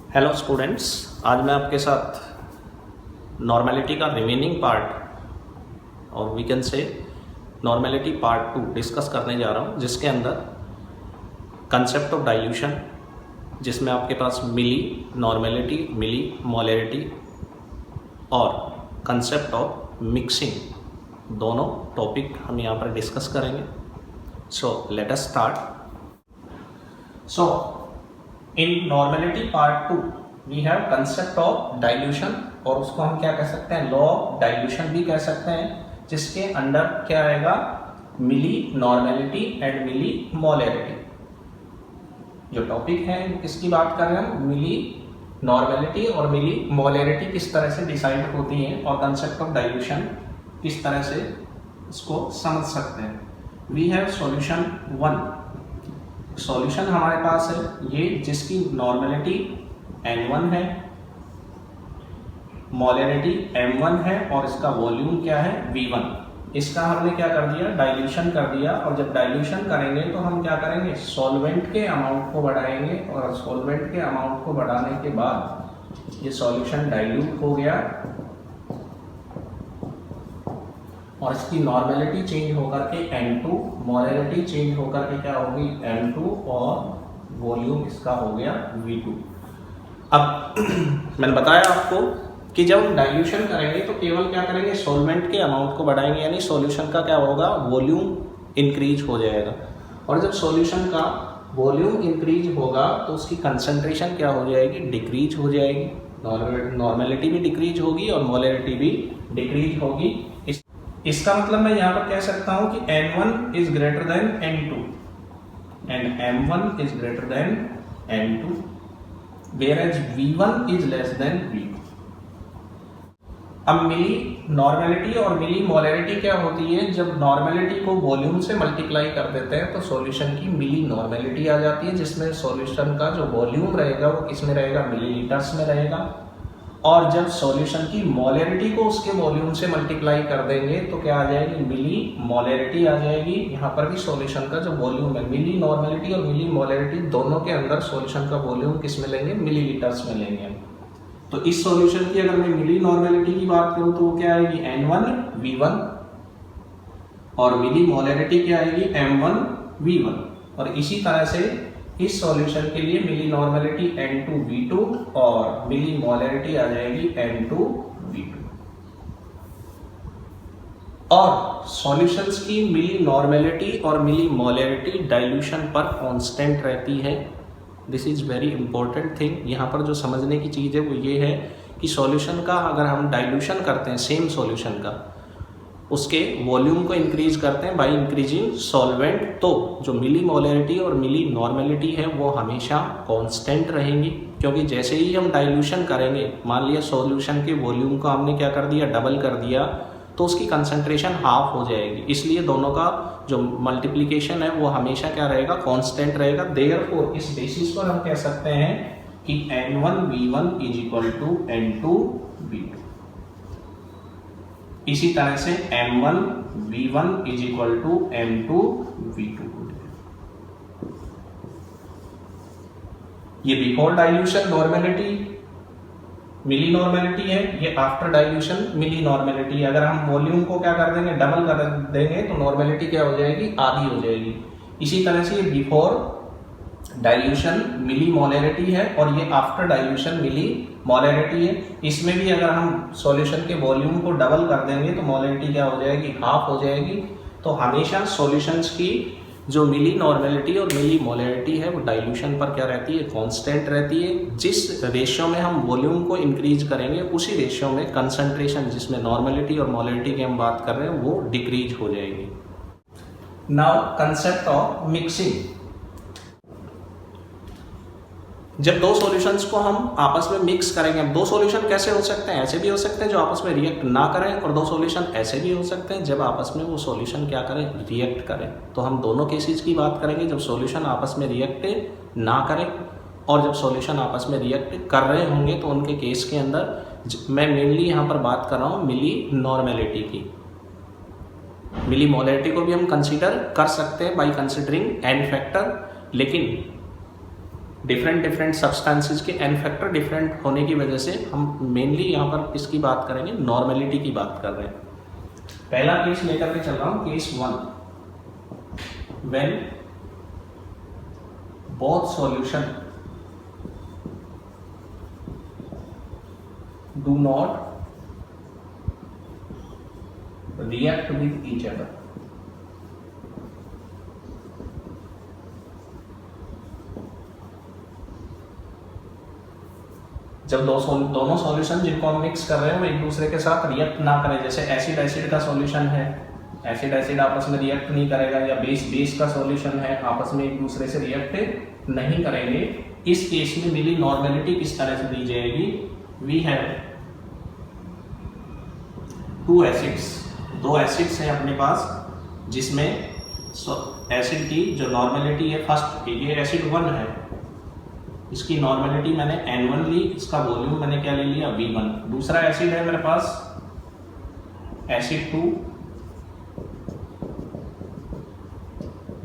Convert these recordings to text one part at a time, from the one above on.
Hello students, आज मैं आपके साथ नॉर्मेलिटी का रिमेनिंग पार्ट और we can say normality part 2 discuss करने जा रहा हूँ, जिसके अंदर कंसेप्ट ऑफ डाइल्यूशन, जिसमें आपके पास मिली नॉर्मेलिटी, मिली मोलैरिटी और कंसेप्ट ऑफ मिक्सिंग, दोनों टॉपिक हम यहाँ पर डिस्कस करेंगे। So let us start. So in normality part 2 we have concept of dilution, और उसको हम क्या कह सकते हैं, law of dilution भी कह सकते हैं, जिसके अंडर क्या आएगा, मिली नॉर्मेलिटी एंड मिली मोलैरिटी। जो टॉपिक है किसकी बात कर रहे हैं, मिली नॉर्मेलिटी और मिली मोलैरिटी किस तरह से डिसाइड होती है और कंसेप्ट ऑफ डाइल्यूशन किस तरह से इसको समझ सकते हैं। We have solution 1। सॉल्यूशन हमारे पास है ये, जिसकी नॉर्मेलिटी n1 है, मोलैरिटी m1 है और इसका वॉल्यूम क्या है, v1। इसका हमने क्या कर दिया, डाइल्यूशन कर दिया। और जब डाइल्यूशन करेंगे तो हम क्या करेंगे, सॉल्वेंट के अमाउंट को बढ़ाएंगे और सॉल्वेंट के अमाउंट को बढ़ाने के बाद ये सॉल्यूशन डाइल्यूट हो गया और इसकी नॉर्मेलिटी चेंज होकर के n2, मोलैरिटी चेंज होकर के क्या होगी, m2 और वॉल्यूम इसका हो गया v2। अब मैंने बताया आपको कि जब हम डाइल्यूशन करेंगे तो केवल क्या करेंगे, सॉल्वेंट के अमाउंट को बढ़ाएंगे, यानी सॉल्यूशन का क्या होगा, वॉल्यूम इंक्रीज हो जाएगा। और जब सॉल्यूशन का वॉल्यूम इंक्रीज होगा तो उसकी कंसंट्रेशन क्या हो जाएगी, डिक्रीज हो जाएगी। नॉर्मेलिटी भी डिक्रीज होगी और मोलैरिटी भी डिक्रीज होगी। इसका मतलब मैं यहाँ पर कह सकता हूँ कि n1 is greater then n2 and m1 is greater then n2, whereas v1 is less than v2। अब मिली नॉर्मेलिटी और मिली मोलैरिटी क्या होती है, जब नॉर्मेलिटी को वॉल्यूम से मल्टीप्लाई कर देते हैं तो सॉल्यूशन की मिली नॉर्मेलिटी आ जाती है, जिसमें सॉल्यूशन का जो वॉल्यूम रहेगा वो किसमें रहेगा, मिलीलीटर्स में रहेगा। और जब सॉल्यूशन की मोलैरिटी को उसके वॉल्यूम से मल्टीप्लाई कर देंगे तो क्या आ जाएगी, मिली मोलैरिटी आ जाएगी। यहाँ पर भी सॉल्यूशन का जो वॉल्यूम है, मिली नॉर्मेलिटी और मिली मोलैरिटी दोनों के अंदर सॉल्यूशन का वॉल्यूम किस में लेंगे, मिलीलीटर्स में लेंगे। तो इस सॉल्यूशन की अगर मैं मिली नॉर्मेलिटी की बात करूँ तो वो क्या आएगी, n1 v1 और मिली मोलैरिटी क्या आएगी, m1 v1। और इसी तरह से इस सॉल्यूशन के लिए मिली नॉर्मेलिटी n2 v2 और मिली मोलैरिटी आ जाएगी n2 v2। और सॉल्यूशंस की मिली नॉर्मेलिटी और मिली मोलैरिटी डाइल्यूशन पर कांस्टेंट रहती है। This is very important thing. यहाँ पर जो समझने की चीज़ है वो ये है कि सॉल्यूशन का अगर हम डाइल्यूशन करते हैं, सेम सॉल्यूशन का, उसके वॉल्यूम को इंक्रीज करते हैं बाय इंक्रीजिंग सॉल्वेंट, तो जो मिली मोलैरिटी और मिली नॉर्मेलिटी है वो हमेशा कांस्टेंट रहेंगी। क्योंकि जैसे ही हम डाइल्यूशन करेंगे, मान लिया सॉल्यूशन के वॉल्यूम को हमने क्या कर दिया, डबल कर दिया, तो उसकी कंसंट्रेशन हाफ हो जाएगी। इसलिए दोनों का जो मल्टीप्लिकेशन है वो हमेशा क्या रहेगा, कांस्टेंट रहेगा। देयरफॉर इस बेसिस पर हम कह सकते हैं कि n1 v1 is equal to n2 v2। इसी तरह से m1 v1 is equal to m2 v2। ये बिफोर डाइल्यूशन नॉर्मेलिटी मिली नॉर्मेलिटी है, ये आफ्टर डाइल्यूशन मिली नॉर्मेलिटी है। अगर हम वॉल्यूम को क्या कर देंगे, डबल कर देंगे तो नॉर्मेलिटी क्या हो जाएगी, आधी हो जाएगी। इसी तरह से ये बिफोर डाइल्यूशन मिली मोलैरिटी है और ये आफ्टर डाइल्यूशन मिली मोलैरिटी है। इसमें भी अगर हम सॉल्यूशन के वॉल्यूम को डबल कर देंगे तो मोलैरिटी क्या हो जाएगी, हाफ हो जाएगी। तो हमेशा सॉल्यूशंस की जो मिली नॉर्मेलिटी और मिली मोलैरिटी है वो डाइल्यूशन पर क्या रहती है, कांस्टेंट रहती है। जिस रेशियो में हम वॉल्यूम को इंक्रीज करेंगे उसी रेशियो में कंसंट्रेशन, जिसमें नॉर्मेलिटी और मोलैरिटी की हम बात कर रहे हैं, वो डिक्रीज हो जाएगी। Now concept of mixing. जब दो सॉल्यूशंस को हम आपस में मिक्स करेंगे, अब दो सॉल्यूशन कैसे हो सकते हैं, ऐसे भी हो सकते हैं जो आपस में रिएक्ट ना करें, और दो सॉल्यूशन ऐसे भी हो सकते हैं जब आपस में वो सॉल्यूशन क्या करें, रिएक्ट करें। तो हम दोनों केसेस की बात करेंगे, जब सॉल्यूशन आपस में रिएक्ट ना करें और जब सॉल्यूशन आपस में रिएक्ट कर रहे होंगे, तो उनके केस के अंदर मैं मेनली यहाँ पर बात कर रहा हूँ मिली नॉर्मेलिटी की। मिली मोलैरिटी को भी हम कंसीडर कर सकते हैं बाई कंसिडरिंग n फैक्टर, लेकिन डिफरेंट डिफरेंट सब्सटेंसेस के n फैक्टर डिफरेंट होने की वजह से हम मेनली यहाँ पर किसकी बात करेंगे, नॉर्मेलिटी की बात कर रहे हैं। पहला केस लेकर के चल रहा हूँ, case 1, when both solution do not react with each other। जब दोनों सॉल्यूशन जिनको हम मिक्स कर रहे हैं वो एक दूसरे के साथ रिएक्ट ना करें, जैसे एसिड एसिड का सॉल्यूशन है, एसिड एसिड आपस में रिएक्ट नहीं करेगा, या बेस बेस का सॉल्यूशन है, आपस में एक दूसरे से रिएक्ट नहीं करेंगे। इस केस में मिली नॉर्मेलिटी किस तरह से दी जाएगी, वी हैव टू एसिड्स, दो एसिड्स हैं अपने पास, जिसमें एसिड की जो नॉर्मेलिटी है फर्स्ट, ये एसिड 1 है, इसकी नॉर्मेलिटी मैंने N1 ली, इसका वॉल्यूम मैंने क्या ले लिया, V1। दूसरा एसिड है मेरे पास एसिड 2,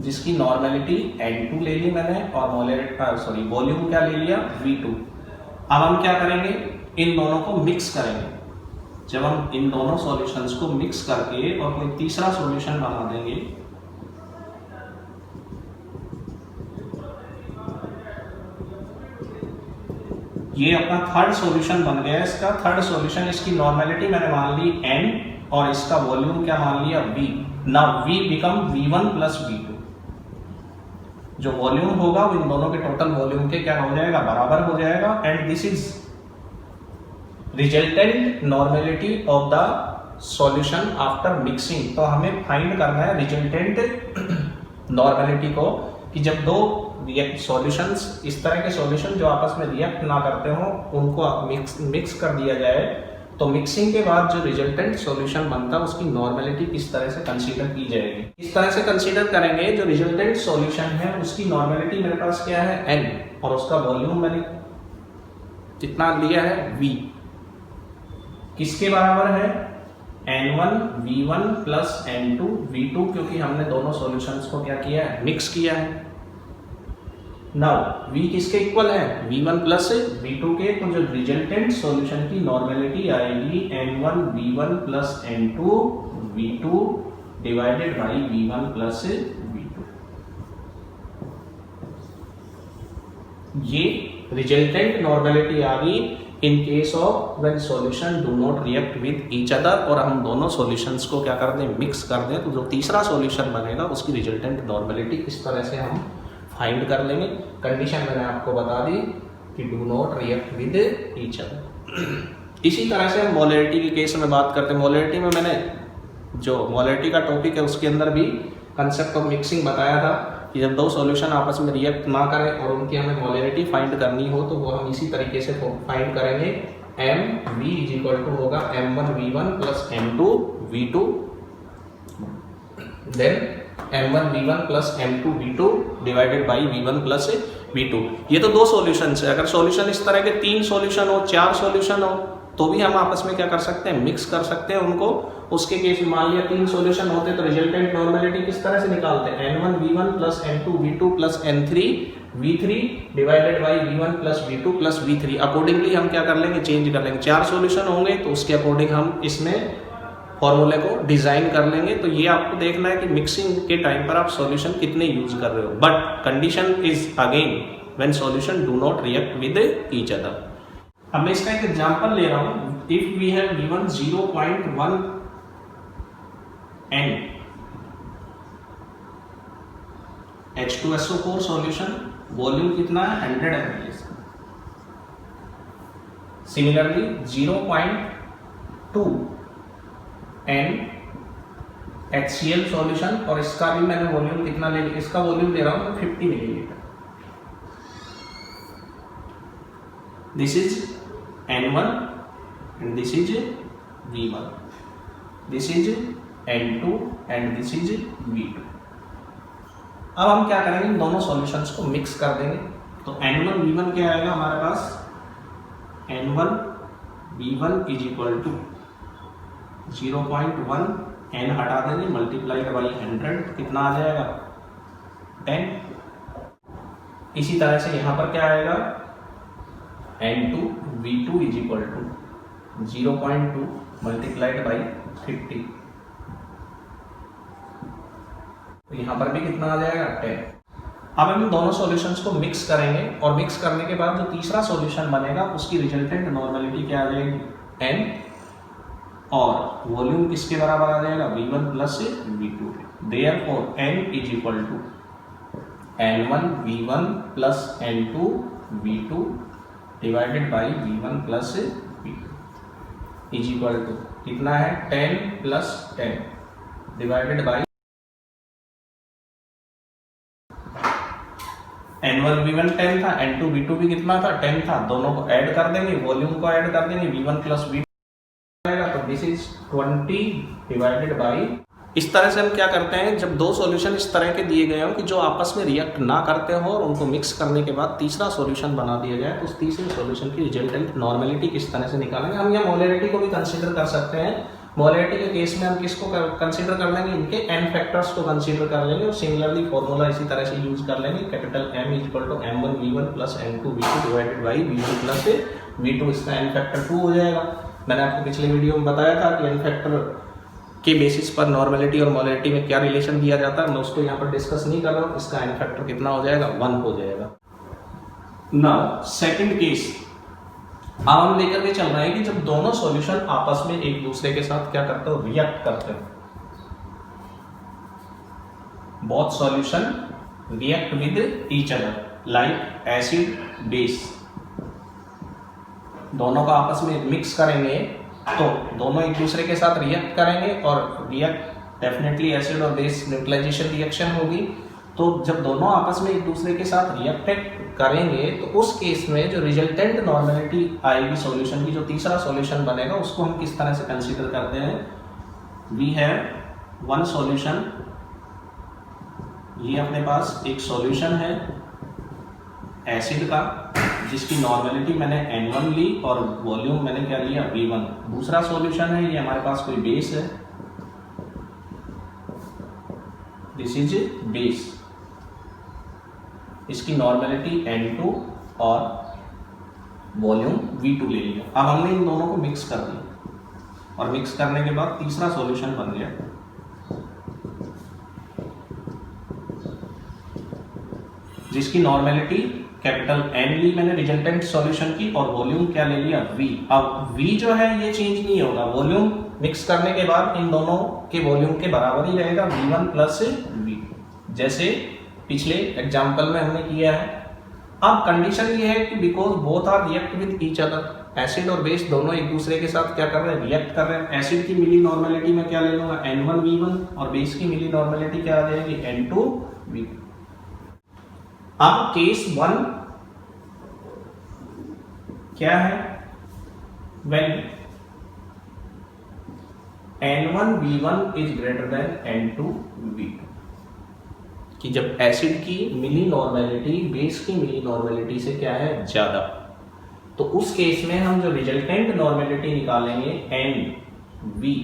जिसकी नॉर्मेलिटी N2 ले ली मैंने और वॉल्यूम क्या ले लिया, V2। अब हम क्या करेंगे, इन दोनों को मिक्स करेंगे। जब हम इन दोनों सॉल्यूशंस को मिक्स करके और कोई तीसरा सॉल्यूशन बना देंगे, ये अपना थर्ड सॉल्यूशन बन गया। इसका थर्ड सॉल्यूशन, इसकी नॉर्मेलिटी मैंने मान ली N और इसका वॉल्यूम क्या मान लिया, V। Now V become V1 plus V2। जो वॉल्यूम होगा वो इन दोनों के टोटल वॉल्यूम के क्या हो जाएगा, बराबर हो जाएगा। And this is resultant normality of the solution after mixing. तो हमें फाइंड करना है रिजल्टेंट नॉर्मेलिटी को, कि जब दो सॉल्यूशंस, इस तरह के सॉल्यूशन जो आपस में रिएक्ट ना करते हो, उनको मिक्स कर दिया जाए, तो मिक्सिंग के बाद जो रिजल्टेंट सॉल्यूशन बनता है उसकी नॉर्मेलिटी किस तरह से कंसीडर की जाएगी। इस तरह से कंसीडर करेंगे, जो रिजल्टेंट सॉल्यूशन है उसकी नॉर्मेलिटी मेरे पास क्या है, N, और उसका वॉल्यूम मैंने कितना लिया है, V। किसके बराबर है, N1 V1 plus N2 V2, क्योंकि हमने दोनों सॉल्यूशंस को क्या किया है, मिक्स किया है। नाउ V किसके इक्वल है, V1 प्लस V2 के, तो जो रिजल्टेंट सॉल्यूशन की नॉर्मेलिटी आएगी N1 V1 plus N2 V2 divided by V1 plus V2। ये रिजल्टेंट नॉर्मेलिटी आ गई in case of when solution do not react with each other. और हम दोनों सॉल्यूशंस को क्या कर दें, मिक्स कर दें, तो जो तीसरा सॉल्यूशन बनेगा उसकी रिजल्टेंट नॉर्मेलिटी इस तरह से हम फाइंड कर लेंगे। कंडीशन मैंने आपको बता दी कि do not react with each other. इसी तरह से हम मोलैरिटी के केस में बात करते हैं। मोलैरिटी में मैंने जो मोलैरिटी का टॉपिक है उसके अंदर भी कंसेप्ट ऑफ मिक्सिंग बताया था कि जब दो सॉल्यूशन आपस में रिएक्ट ना करें और उनकी हमें मोलैरिटी फाइंड करनी हो, तो वो हम इसी तरीके से फाइंड करेंगे। MV इज इक्वल टू होगा M1 V1 plus M2 V2, then M1 V1 plus M2 V2 divided by V1 plus V2। ये तो दो सॉल्यूशन है। अगर सॉल्यूशन इस तरह के 3 सॉल्यूशन हो, 4 सॉल्यूशन हो, तो भी हम आपस में क्या कर सकते हैं, मिक्स कर सकते हैं उनको। उसके केस में मान लिया 3 सॉल्यूशन होते तो रिजल्टेंट नॉर्मेलिटी किस तरह से निकालते हैं, N1 V1 plus N2 V2 plus N3 V3 divided by V1 plus V2 plus V3। Accordingly हम क्या कर लेंगे, चेंज कर लेंगे। 4 सॉल्यूशन होंगे तो उसके अकॉर्डिंग हम इसमें फॉर्मूले को डिजाइन कर लेंगे। तो ये आपको देखना है कि मिक्सिंग के टाइम पर आप सॉल्यूशन कितने यूज कर रहे हो, but condition is again when solution do not react with each other. अब मैं इसका एक एग्जांपल ले रहा हूं। If we have given 0.1 N H2SO4 solution, volume कितना है, 100 ml। Similarly 0.2 N HCl solution, और इसका भी मैंने वॉल्यूम कितना ले लिया, इसका वॉल्यूम ले रहा हूं 50 millilitre. This is N1 and this is V1, this is N2 and this is V2। अब हम क्या करेंगे, इन दोनों सॉल्यूशंस को मिक्स कर देंगे। तो N1 V1 क्या आएगा हमारे पास, N1 V1 is equal to 0.1 N हटा देंगे, मल्टीप्लाइड बाई 100, कितना आ जाएगा 10। इसी तरह से यहाँ पर क्या आएगा, N2V2 is equal to 0.2 multiplied by 50, तो यहाँ पर भी कितना आ जाएगा 10। अब हम दोनों सॉल्यूशंस को मिक्स करेंगे और मिक्स करने के बाद जो तीसरा सॉल्यूशन बनेगा उसकी रिजल्टेंट नॉर्मेलिटी क्या आ जाएगी, n, और वॉल्यूम किसके बराबर आ जाएगा, V1 plus V2। Therefore n is equal to N1 V1 plus N2 V2 divided by V1 plus V2 is equal to कितना है, 10 plus 10 divided by N1 V1 10 था, N2 V2 भी कितना था, 10 था, दोनों को ऐड कर देंगे, वॉल्यूम को ऐड कर देंगे, V1 प्लस V2 आएगा, तो दिस इज 20 डिवाइडेड बाई। इस तरह से हम क्या करते हैं, जब दो सॉल्यूशन इस तरह के दिए गए हों कि जो आपस में रिएक्ट ना करते हो और उनको मिक्स करने के बाद तीसरा सॉल्यूशन बना दिया जाए, तो उस तीसरे सॉल्यूशन की रिजल्टेंट नॉर्मेलिटी किस तरह से निकालेंगे। हम यहाँ मोलैरिटी को भी कंसीडर कर सकते हैं। मोलैरिटी के केस में हम किसको कंसीडर कर लेंगे, इनके n फैक्टर्स को कंसीडर कर लेंगे और सिमिलरली फॉर्मूला इसी तरह से यूज कर लेंगे, capital M is equal to M1 V1 plus N2 V2 divided by V1 plus V2, इसका n फैक्टर 2 हो जाएगा। मैंने आपको पिछले वीडियो में बताया था कि n फैक्टर के बेसिस पर नॉर्मेलिटी और मोलैरिटी में क्या रिलेशन दिया जाता है, मैं उसको यहाँ पर डिस्कस नहीं कर रहा हूँ। इसका n फैक्टर कितना हो जाएगा, 1 हो जाएगा। नाउ सेकंड केस अब हम लेकर के चल रहे हैं कि जब दोनों सॉल्यूशन आपस में एक दूसरे के साथ क्या करते हो, रिएक्ट करते हो। Both solution react with each other like acid base, दोनों को आपस में मिक्स करेंगे तो दोनों एक दूसरे के साथ रिएक्ट करेंगे और रिएक्ट डेफिनेटली एसिड और बेस न्यूट्रलाइजेशन रिएक्शन होगी। तो जब दोनों आपस में एक दूसरे के साथ रिएक्ट करेंगे तो उस केस में जो रिजल्टेंट नॉर्मेलिटी आएगी सॉल्यूशन की, जो तीसरा सॉल्यूशन बनेगा, उसको हम किस तरह से कंसीडर करते हैं। वी हैव वन सॉल्यूशन, ये अपने पास एक सॉल्यूशन है एसिड का जिसकी नॉर्मेलिटी मैंने N1 ली और वॉल्यूम मैंने क्या लिया, V1। दूसरा सॉल्यूशन है, ये हमारे पास कोई बेस है, दिस इज बेस, इसकी नॉर्मेलिटी N2 और वॉल्यूम V2 ले लिया। अब हमने इन दोनों को मिक्स कर दिया और मिक्स करने के बाद तीसरा सॉल्यूशन बन गया जिसकी नॉर्मेलिटी कैपिटल N ली मैंने रिजल्टेंट सॉल्यूशन की और वॉल्यूम क्या ले लिया, V। अब V जो है ये चेंज नहीं होगा, वॉल्यूम मिक्स करने के बाद इन दोनों के वॉल्यूम के बराबर ही रहेगा, V1 प्लस V, जैसे पिछले एग्जाम्पल में हमने किया है। अब कंडीशन ये है कि because both are react with each other, acid और बेस दोनों एक दूसरे के साथ क्या कर रहे हैं, रिएक्ट कर रहे हैं। एसिड की मिली नॉर्मेलिटी में क्या ले लूंगा, N1 V1 और बेस की मिली नॉर्मेलिटी क्या आ जाएगी, N2 V2। अब केस 1 क्या है, when N1 V1 is greater then N2 V2, कि जब एसिड की मिली नॉर्मेलिटी बेस की मिली नॉर्मेलिटी से क्या है, ज्यादा, तो उस केस में हम जो रिजल्टेंट नॉर्मेलिटी निकालेंगे NV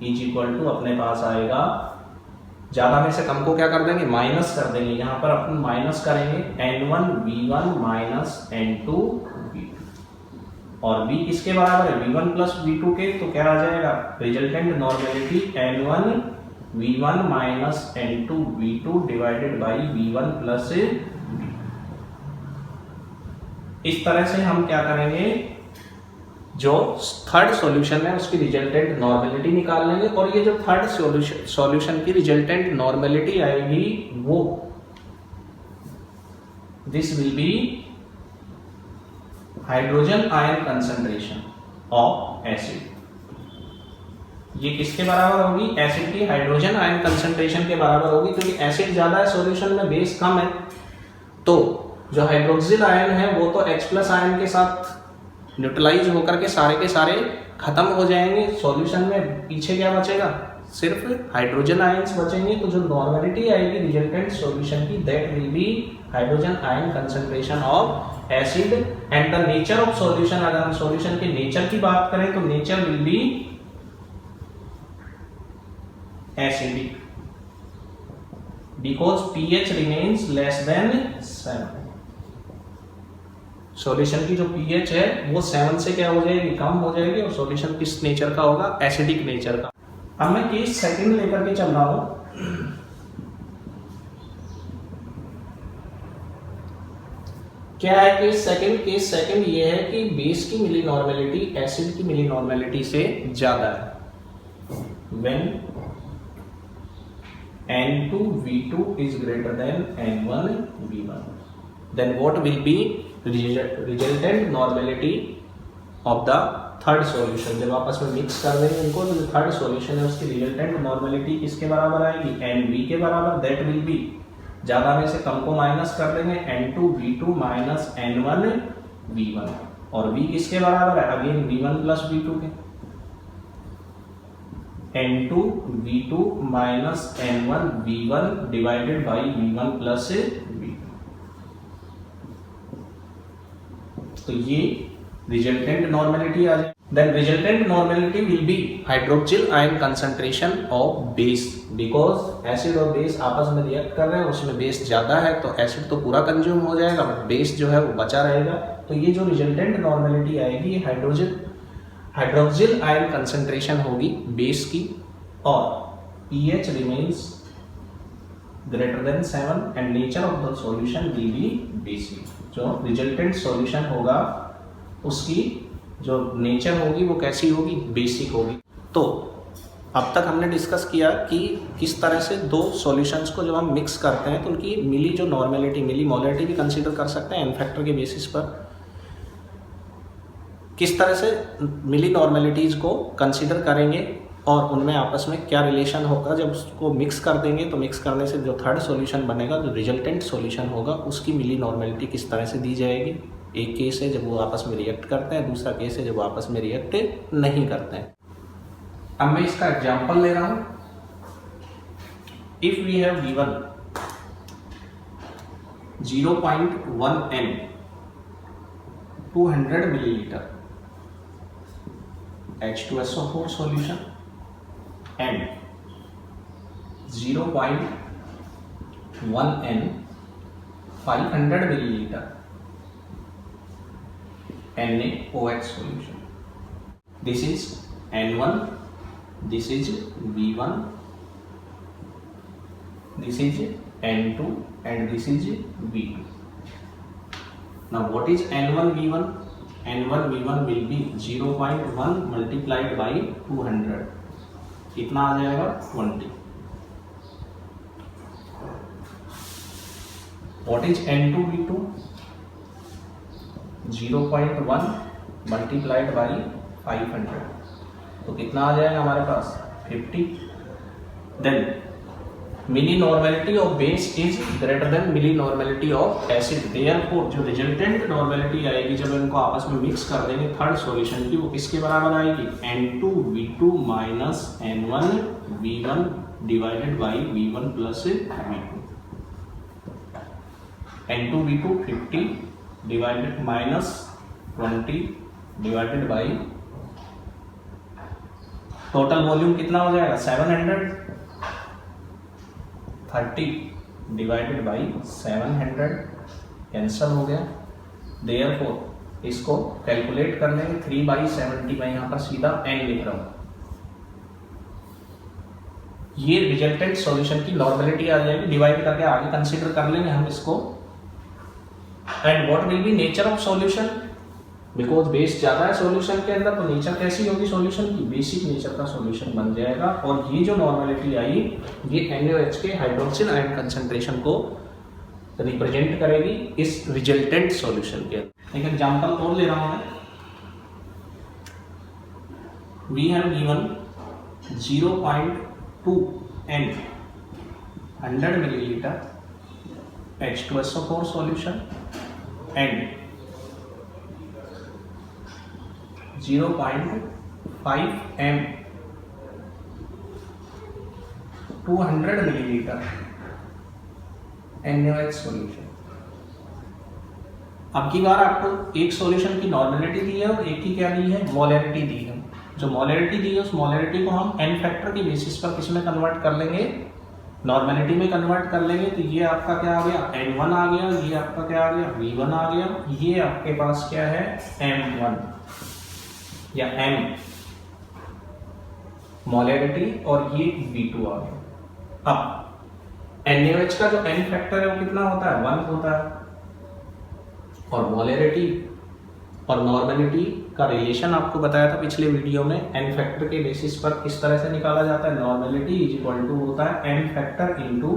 इज इक्वल टू अपने पास आएगा, ज्यादा में से कम को क्या कर देंगे, माइनस कर देंगे। यहां पर अपन माइनस करेंगे N1 V1 minus N2 V2 और V किसके बराबर है, V1 प्लस V2 के, तो क्या आ जाएगा, resultant normality N1 V1 minus N2 V2 divided by V1 plus V। इस तरह से हम क्या करेंगे, जो थर्ड सॉल्यूशन है उसकी रिजल्टेंट नॉर्मेलिटी निकाल लेंगे और ये जो थर्ड सॉल्यूशन की रिजल्टेंट नॉर्मेलिटी आएगी वो this will be hydrogen ion concentration of acid. ये किसके बराबर होगी, एसिड की हाइड्रोजन आयन कंसंट्रेशन के बराबर होगी, क्योंकि एसिड ज्यादा है सॉल्यूशन में, बेस कम है, तो जो हाइड्रोक्सिल आयन है वो तो H+ आयन के साथ न्यूट्रलाइज होकर के सारे खत्म हो जाएंगे। सॉल्यूशन में पीछे क्या बचेगा, सिर्फ हाइड्रोजन आयंस बचेंगे। तो जो नॉर्मेलिटी आएगी रिजल्टेंट सॉल्यूशन की, that will be hydrogen ion concentration of acid. And the nature of solution, अगर हम सॉल्यूशन के नेचर की बात करें तो nature will be acidic because pH remains less than 7। Solution की जो पीएच है वो 7 से क्या हो जाएगी, कम हो जाएगी, और सॉल्यूशन किस नेचर का होगा, एसिडिक नेचर का। अब मैं केस सेकंड लेकर के चल रहा हूं। क्या है केस सेकंड? केस सेकंड ये है कि बेस की मिली नॉर्मेलिटी एसिड की मिली नॉर्मेलिटी से ज्यादा है। When N2V2 is greater than N1V1, then what will be resultant normality of the third solution? जब आपस में मिक्स कर देंगे इनको तो जो थर्ड सॉल्यूशन है उसकी रिजल्टेंट नॉर्मेलिटी किसके बराबर आएगी, NV के बराबर। दैट विल बी, ज्यादा में से कम को माइनस कर देंगे, N2V2 माइनस N1V1, और V किसके बराबर है, अगेन V1 प्लस V2 के। N2V2 minus N1V1 divided by V1 plus V2। तो ये रिजल्टेंट नॉर्मेलिटी आ जाए। Then resultant normality will be hydroxyl ion concentration of base, because acid और बेस आपस में रिएक्ट कर रहे हैं, उसमें बेस ज्यादा है तो एसिड तो पूरा कंज्यूम हो जाएगा बट बेस जो है वो बचा रहेगा। तो ये जो रिजल्टेंट नॉर्मेलिटी आएगी हाइड्रोक्सिल आयन कंसंट्रेशन होगी बेस की, और pH remains greater than 7 and nature of the solution will B basic. जो रिजल्टेंट सॉल्यूशन होगा उसकी जो नेचर होगी वो कैसी होगी, बेसिक होगी। तो अब तक हमने डिस्कस किया कि किस तरह से दो सॉल्यूशंस को जब हम मिक्स करते हैं तो उनकी मिली जो नॉर्मेलिटी, मिली मोलरिटी भी कंसीडर कर सकते हैं एन फैक्टर के बेसिस पर। किस तरह से मिली नॉर्मेलिटीज को कंसीडर करेंगे और उनमें आपस में क्या रिलेशन होगा जब उसको मिक्स कर देंगे, तो मिक्स करने से जो थर्ड सॉल्यूशन बनेगा, जो रिजल्टेंट सॉल्यूशन होगा, उसकी मिली नॉर्मेलिटी किस तरह से दी जाएगी। एक केस है जब वो आपस में रिएक्ट करते हैं, दूसरा केस है जब वो आपस में रिएक्ट नहीं करते हैं। अब मैं इसका एग्जांपल ले रहा हूं। If we have given 0.1 N 200 millilitre H2SO4 solution and 0.1 N 500 milliliter NaOH solution. This is N1, this is V1, this is N2 and this is V2. Now what is N1 V1? N1 V1 will be 0.1 multiplied by 200, कितना आ जाएगा 20. What is N2 V2? 0.1 multiplied by 500, तो कितना आ जाएगा हमारे पास 50. Then milli normality of base is greater than milli normality of acid. Therefore जो रिजल्टेंट नॉर्मेलिटी आएगी जब इनको आपस में मिक्स कर देंगे थर्ड सॉल्यूशन की, वो किसके बराबर आएगी, N2V2 minus N1V1 divided by V1 plus V2। N2V2 50 divided minus 20 divided by total volume कितना हो जाएगा 700, 30 डिवाइडेड बाई 700 कैंसल हो गया। देयरफॉर इसको कैलकुलेट कर लेंगे 3/70, मैं यहाँ पर सीधा n लिख रहा हूँ। ये रिजल्टेंट सॉल्यूशन की नॉर्मेलिटी आ जाएगी, डिवाइड करके आगे कंसीडर कर लेंगे हम इसको। And what will be nature of solution, because base ज्यादा है सॉल्यूशन के अंदर, तो नेचर कैसी होगी सॉल्यूशन की, बेसिक नेचर का सॉल्यूशन बन जाएगा। और ये जो नॉर्मेलिटी आई ये NaOH के हाइड्रोक्सिल आयन कंसंट्रेशन को रिप्रेजेंट करेगी इस रिजल्टेंट सॉल्यूशन के। एक एग्जांपल और ले रहा हूं मैं। We have given 0.2 N 100 millilitre H2SO4 solution and 0.5 M 200 millilitre NaOH solution. अब की बार आपको एक सॉल्यूशन की नॉर्मेलिटी दी है और एक की क्या दी है, मोलरिटी दी है। जो मोलरिटी दी है उस मोलरिटी को हम n फैक्टर की बेसिस पर किस में कन्वर्ट कर लेंगे, नॉर्मेलिटी में कन्वर्ट कर लेंगे तो ये आपका क्या आ गया N1 आ गया, ये आपका क्या आ गया V1 आ गया, ये आपके पास क्या है M1 या M मोलैरिटी और ये V2 आ गया। अब NaOH का जो N फैक्टर है वो कितना होता है 1 होता है, और मोलैरिटी और नॉर्मेलिटी का रिलेशन आपको बताया था पिछले वीडियो में, N फैक्टर के बेसिस पर किस तरह से निकाला जाता है। नॉर्मेलिटी इज इक्वल टू होता है N factor into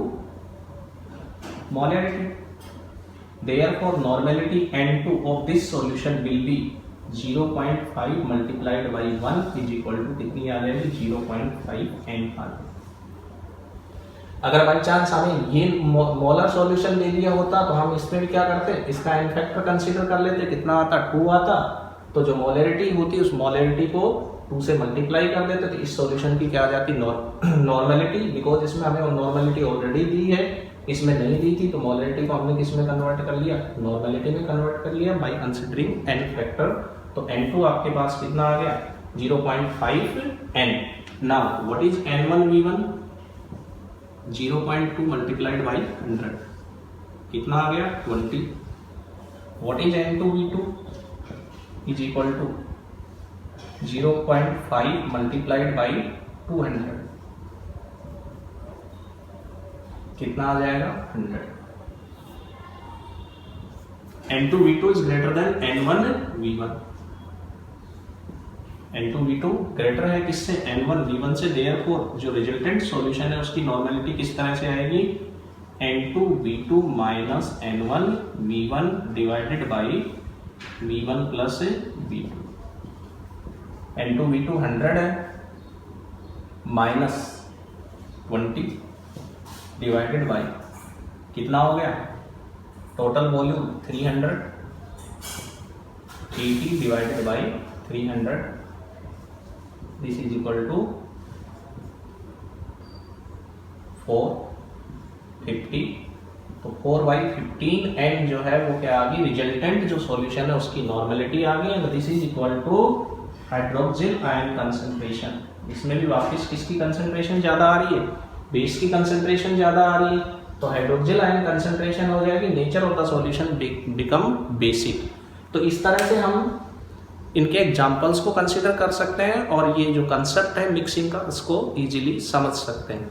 molarity. Therefore normality N2 of this solution will be 0.5 multiplied by 1 is equal to कितनी आ जाएगी 0.5 N आ जाएगी। अगर बाई चांस हमें ये मोलर सॉल्यूशन ले लिया होता तो हम इसमें भी क्या करते, इसका एन फैक्टर कंसीडर कर लेते, कितना आता 2 आता, तो जो मोलैरिटी होती उस मोलैरिटी को 2 से मल्टीप्लाई कर देते तो इस सॉल्यूशन की क्या आ जाती नॉर्मेलिटी, बिकॉज इसमें हमें नॉर्मेलिटी ऑलरेडी दी है, इसमें नहीं दी थी तो मोलैरिटी को हमने किस में कन्वर्ट कर लिया नॉर्मेलिटी में कन्वर्ट कर लिया बाई कंसिडरिंग एन फैक्टर। तो N2 आपके पास कितना आ गया 0.5 N। Now what is N1 V1 0.2 multiplied by 100 कितना आ गया 20। What is N2 V2 is equal to 0.5 multiplied by 200 कितना आ जाएगा 100। N2 V2 is greater than N1 V1। N2 V2 greater है किससे N1 V1 से, देयरफॉर जो रिजल्टेंट सॉल्यूशन है उसकी नॉर्मेलिटी किस तरह से आएगी N2 V2 minus N1 V1 divided by V1 plus V2। N2 V2 100 है माइनस 20 डिवाइडेड बाई कितना हो गया total volume 300 80 divided by 300 this is equal to 450। तो 4/15 N जो है वो क्या आ गई रिजल्टेंट जो सॉल्यूशन है उसकी नॉर्मेलिटी आ गई है। This is equal to hydroxyl ion concentration. इसमें भी वापस किसकी कंसंट्रेशन ज्यादा आ रही है बेस की कंसंट्रेशन ज्यादा आ रही है, तो हाइड्रोक्सिल आयन कंसंट्रेशन हो जाएगी, nature of the solution become basic. तो इस तरह से हम इनके एग्जाम्पल्स को कंसिडर कर सकते हैं और ये जो कंसेप्ट है मिक्सिंग का उसको इजीली समझ सकते हैं।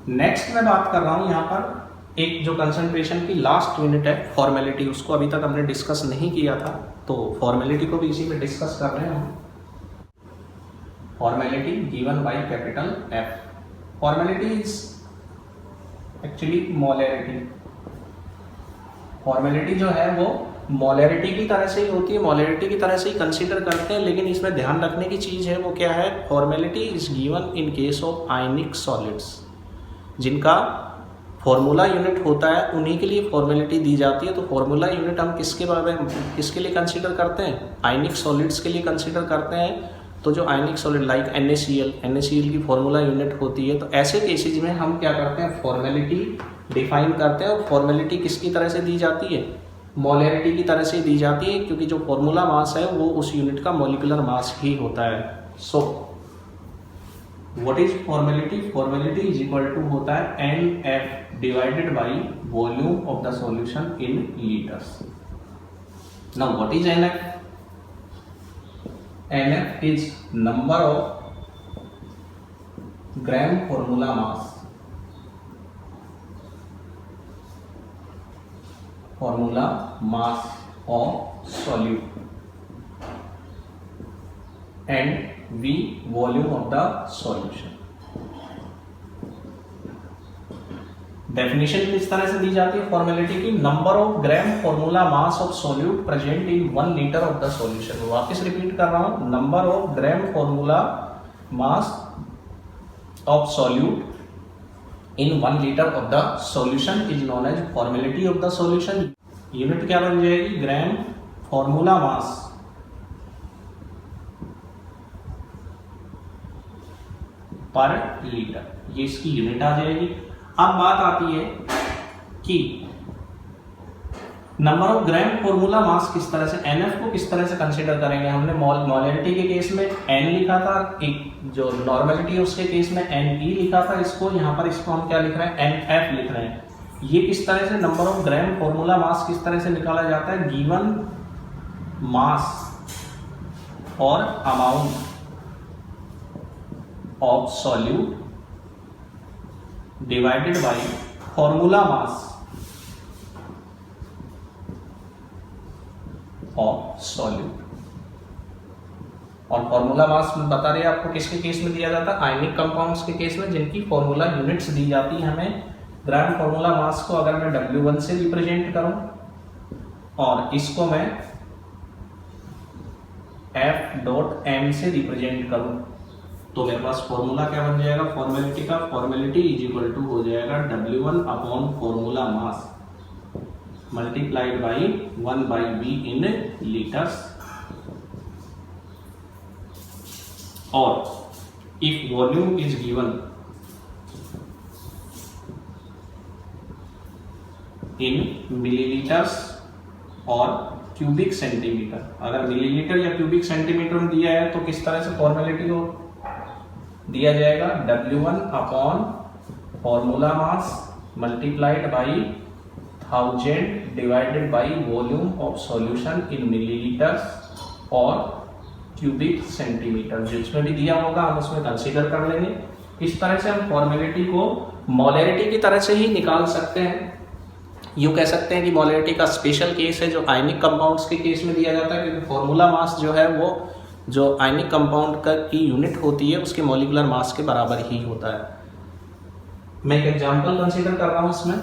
नेक्स्ट मैं बात कर रहा हूँ यहाँ पर एक जो कंसंट्रेशन की लास्ट यूनिट है फॉर्मेलिटी, उसको अभी तक हमने डिस्कस नहीं किया था तो फॉर्मेलिटी को भी इसी में डिस्कस कर रहे हैं हम। Formality given by capital F। Formality is actually molarity. Formality जो है वो मोलैरिटी की तरह से ही होती है, मोलैरिटी की तरह से ही कंसीडर करते हैं, लेकिन इसमें ध्यान रखने की चीज़ है वो क्या है formality is given in case of ionic solids. जिनका फॉर्मूला यूनिट होता है उन्हीं के लिए फॉर्मेलिटी दी जाती है। तो फॉर्मूला यूनिट हम किसके बारे में किसके लिए कंसीडर करते हैं आयनिक सॉलिड्स के लिए कंसीडर करते हैं। तो जो आयनिक सॉलिड लाइक NaCl की फॉर्मूला यूनिट होती है, तो ऐसे केसेज में हम क्या करते हैं फॉर्मेलिटी डिफाइन करते हैं। और फॉर्मेलिटी किसकी तरह से दी जाती है मोलैरिटी की तरह से दी जाती है, क्योंकि जो फॉर्मूला मास है वो उस यूनिट का मॉलिक्यूलर मास ही होता है। So what is formality, formality is equal to होता है NF divided by volume of the solution in litres. Now what is NF, NF is number of gram formula mass, formula mass of solute and V volume of the solution। Definition किस तरह से दी जाती है formality की, number of gram formula mass of solute present in 1 litre of the solution. वापस repeat कर रहा हूं, number of gram formula mass of solute in 1 litre of the solution is known as formality of the solution. Unit क्या बन जाएगी ग्राम formula mass पर litre, ये इसकी यूनिट आ जाएगी। अब बात आती है कि नंबर ऑफ ग्राम फॉर्मूला मास किस तरह से, एनएफ को किस तरह से कंसीडर करेंगे। हमने मोलैरिटी के केस में एन लिखा था, एक जो नॉर्मेलिटी है उसके केस में एन ई लिखा था, इसको यहाँ पर इसको हम क्या लिख रहे हैं, एन एफ लिख रहे हैं। ये किस तरह से नंबर ऑफ ग्राम फॉर्मूला मास किस तरह से निकाला जाता है, गिवन मास और amount of solute divided by formula mass of solute. और फॉर्मूला मास बता रहे हैं आपको किसके केस में दिया जाता है, आयनिक कंपाउंड्स के केस में, जिनकी फॉर्मूला यूनिट्स दी जाती है हमें। ग्राम फॉर्मूला मास को अगर मैं W1 से रिप्रेजेंट करूं और इसको मैं F.m से रिप्रेजेंट करूं तो मेरे पास फॉर्मूला क्या बन जाएगा, फॉर्मेलिटी का, फॉर्मेलिटी इज इक्वल टू हो जाएगा W1 upon formula mass multiplied by 1/V in litres. और if volume is given in millilitres और क्यूबिक सेंटीमीटर, अगर मिलीलीटर या क्यूबिक सेंटीमीटर में दिया है तो किस तरह से फॉर्मेलिटी को दिया जाएगा, W1 upon formula mass multiplied by 1000 divided by volume of solution in millilitres और क्यूबिक सेंटीमीटर। जिसमें भी दिया होगा हम उसमें कंसीडर कर लेंगे। इस तरह से हम फॉर्मेलिटी को मोलैरिटी की तरह से ही निकाल सकते हैं। यूँ कह सकते हैं कि मोलैरिटी का स्पेशल केस है जो आयनिक कंपाउंड्स के केस में दिया जाता है, क्योंकि फॉर्मूला मास जो है वो जो आयनिक कंपाउंड का की यूनिट होती है उसके मॉलिक्यूलर मास के बराबर ही होता है। मैं एक एग्जांपल कंसीडर कर रहा हूं इसमें।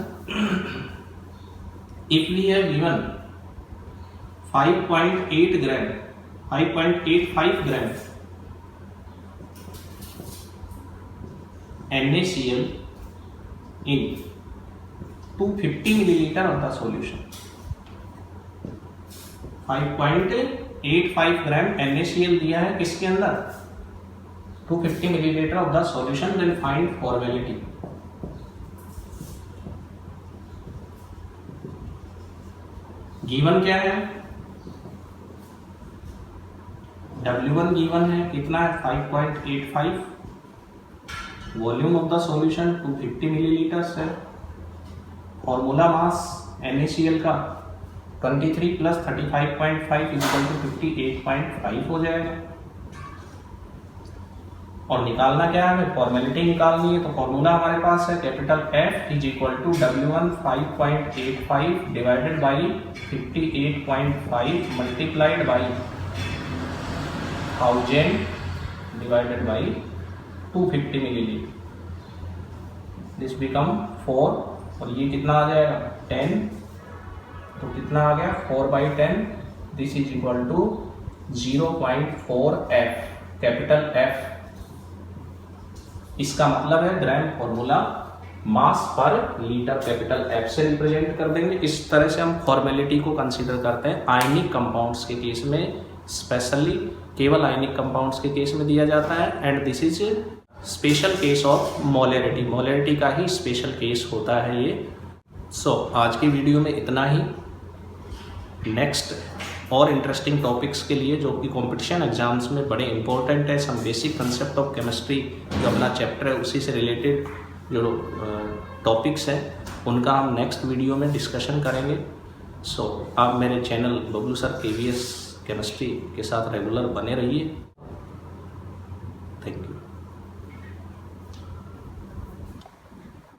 इफ वी हैव गिवन 5.8 gram 5.85 gram NaCl in 250 milliliter of the solution, 5.85 gram NaCl दिया है किसके अंदर, 250 milliliter of the solution, then find formality। Given क्या है, W1 गिवन है कितना है 5.85, volume of the solution 250 millilitres है, फॉर्मूला मास NaCl का 23 प्लस 35.5 इक्वल टू 58.5 हो जाएगा। और निकालना क्या है, हमें फॉर्मेलिटी निकालनी है। तो फॉर्मूला हमारे पास है capital F is equal to W1 5.85 divided by 58.5 multiplied by 1000 divided by 250 millilitre, this become 4। और ये कितना आ जाएगा 10, तो कितना आ गया 4/10, this is equal to 0.4 F, capital F। इसका मतलब है ग्राम फॉर्मूला मास पर लीटर कैपिटल F से रिप्रेजेंट कर देंगे। इस तरह से हम फॉर्मेलिटी को कंसीडर करते हैं आयनिक कंपाउंड्स के केस में, स्पेशली केवल आयनिक कंपाउंड्स के केस में दिया जाता है। And this is special case of molarity, molarity का ही स्पेशल केस होता है ये। सो आज की वीडियो में इतना ही। नेक्स्ट और इंटरेस्टिंग टॉपिक्स के लिए जो कि कंपटीशन एग्जाम्स में बड़े इंपॉर्टेंट है, some basic concept of chemistry जो अपना चैप्टर है उसी से रिलेटेड जो टॉपिक्स हैं उनका हम नेक्स्ट वीडियो में डिस्कशन करेंगे। सो आप मेरे channel Bablu sir KVS chemistry के साथ रेगुलर बने रहिए।